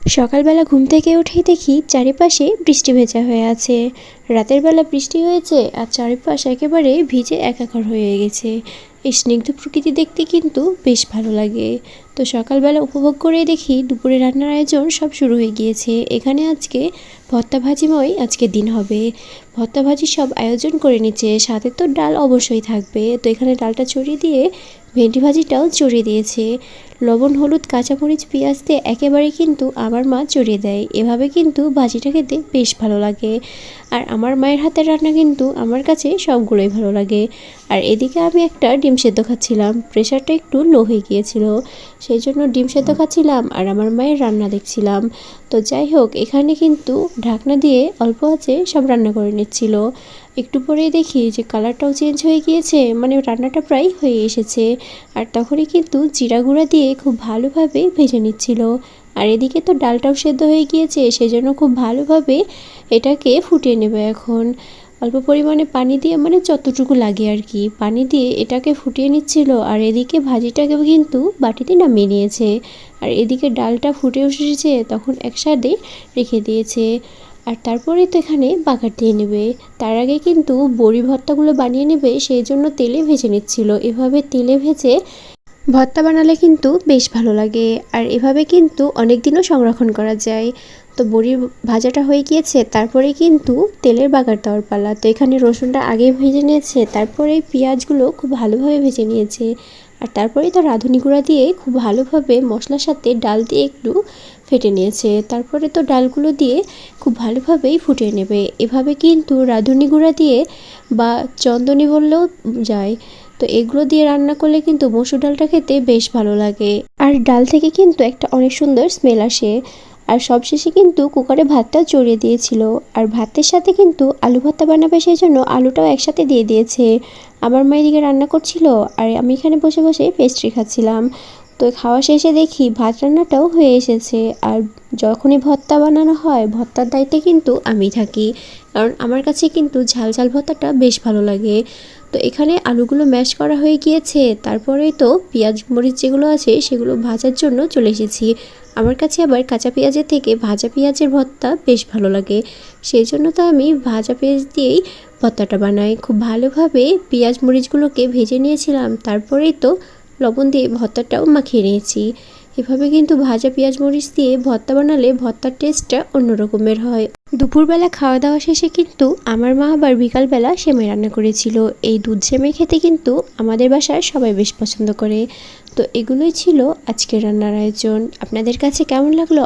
সকালবেলা ঘুম থেকে উঠেই দেখি চারিপাশে বৃষ্টি ভেজা হয়ে আছে। রাতের বেলা বৃষ্টি হয়েছে আর চারিপাশ একেবারে ভিজে একাকার হয়ে গেছে। এই স্নিগ্ধ প্রকৃতি দেখতে কিন্তু বেশ ভালো লাগে। তো সকালবেলা উপভোগ করেই দেখি দুপুরে রান্নার আয়োজন সব শুরু হয়ে গিয়েছে। এখানে আজকে ভর্তা ভাজিময় আজকে দিন হবে। ভর্তা ভাজি সব আয়োজন করে নিচ্ছে, সাথে তো ডাল অবশ্যই থাকবে। তো এখানে ডালটা ছড়িয়ে দিয়ে ভেন্ডি ভাজিটাও চড়িয়ে দিয়েছে। লবণ, হলুদ, কাঁচামরিচ, পেঁয়াজ দিয়ে একেবারে কিন্তু আমার মা চড়িয়ে দেয়। এভাবে কিন্তু ভাজিটা খেতে বেশ ভালো লাগে। আর আমার মায়ের হাতের রান্না কিন্তু আমার কাছে সবগুলোই ভালো লাগে। আর এদিকে আমি একটা ডিম সেদ্ধ খাচ্ছিলাম, প্রেশারটা একটু লো হয়ে গিয়েছিল, সেই জন্য ডিম সেদ্ধ খাচ্ছিলাম আর আমার মায়ের রান্না দেখছিলাম। তো যাই হোক, এখানে কিন্তু ঢাকনা দিয়ে অল্প আঁচে সব রান্না করে নিচ্ছিল। একটু পরেই দেখি যে কালারটাও চেঞ্জ হয়ে গিয়েছে, মানে রান্নাটা প্রায় হয়ে এসেছে। আর তখনই কিন্তু জিরা গুঁড়া দিয়ে খুব ভালোভাবে ভেজে নিচ্ছিল। আর এদিকে তো ডালটাও সেদ্ধ হয়ে গিয়েছে, সেজন্য খুব ভালোভাবে এটাকে ফুটিয়ে নেবে। এখন অল্প পরিমাণে পানি দিয়ে, মানে যতটুকু লাগে আর কি, পানি দিয়ে এটাকে ফুটিয়ে নিচ্ছিল। আর এদিকে ভাজিটাকেও কিন্তু বাটিতে নামিয়ে নিয়েছে। আর এদিকে ডালটা ফুটে এসেছে, তখন একসাথে রেখে দিয়েছে। আর তারপরে তো এখানে বাগার দিয়ে নেবে। তার আগে কিন্তু বড়ি ভর্তাগুলো বানিয়ে নেবে, সেই জন্য তেলে ভেজে নিচ্ছিল। এভাবে তেলে ভেজে ভর্তা বানালে কিন্তু বেশ ভালো লাগে। আর এভাবে কিন্তু অনেক দিনও সংরক্ষণ করা যায়। তো বড়ির ভাজাটা হয়ে গিয়েছে, তারপরে কিন্তু তেলের বাগার দেওয়ার পালা। তো এখানে রসুনটা আগে ভেজে নিয়েছে, তারপরে পেঁয়াজগুলো খুব ভালোভাবে ভেজে নিয়েছে। আর তারপরেই তো রাঁধুনি গুঁড়া দিয়ে খুব ভালোভাবে মশলার সাথে ডাল দিয়ে একটু ফেটে নিয়েছে। তারপরে তো ডালগুলো দিয়ে খুব ভালোভাবেই ফুটিয়ে নেবে। এভাবে কিন্তু রাঁধুনি গুঁড়া দিয়ে বা চন্দনী বললেও যায়, তো এগুলো দিয়ে রান্না করলে কিন্তু মসুর ডালটা খেতে বেশ ভালো লাগে। আর ডাল থেকে কিন্তু একটা অনেক সুন্দর স্মেল আসে। আর সবশেষে কিন্তু কুকারে ভাতটা চড়িয়ে দিয়েছিল। আর ভাতের সাথে কিন্তু আলু ভর্তা বানাবে, সেই জন্য আলুটাও একসাথে দিয়ে দিয়েছে। আমার মা এদিকে রান্না করছিল আর আমি এখানে বসে বসে পেস্ট্রি খাচ্ছিলাম। তো খাওয়া শেষে দেখি ভাত রান্নাটাও হয়ে এসেছে। আর যখনই ভর্তা বানানো হয়, ভর্তার দায়িত্বে কিন্তু আমি থাকি, কারণ আমার কাছে কিন্তু ঝাল ঝাল ভর্তাটা বেশ ভালো লাগে। তো এখানে আলুগুলো ম্যাশ করা হয়ে গিয়েছে, তারপরেই তো পেঁয়াজ মরিচ যেগুলো আছে সেগুলো ভাজার জন্য চলে এসেছি। আমার কাছে আবার কাঁচা পেঁয়াজের থেকে ভাজা পেঁয়াজের ভর্তা বেশ ভালো লাগে, সেই জন্য তো আমি ভাজা পেঁয়াজ দিয়েই ভর্তাটা বানাই। খুব ভালোভাবে পেঁয়াজ মরিচগুলোকে ভেজে নিয়েছিলাম, তারপরেই তো লবণ দিয়ে ভর্তাটাও মাখিয়ে নিয়েছি। এভাবে কিন্তু ভাজা পেঁয়াজ মরিচ দিয়ে ভর্তা বানালে ভর্তার টেস্টটা অন্যরকমের হয়। দুপুরবেলা খাওয়া দাওয়া শেষে কিন্তু আমার মা আবার বিকালবেলা সেমাই রান্না করেছিল। এই দুধ সেমাই খেতে কিন্তু আমাদের বাসার সবাই বেশ পছন্দ করে। তো এগুলোই ছিল আজকের রান্নার আয়োজন। আপনাদের কাছে কেমন লাগলো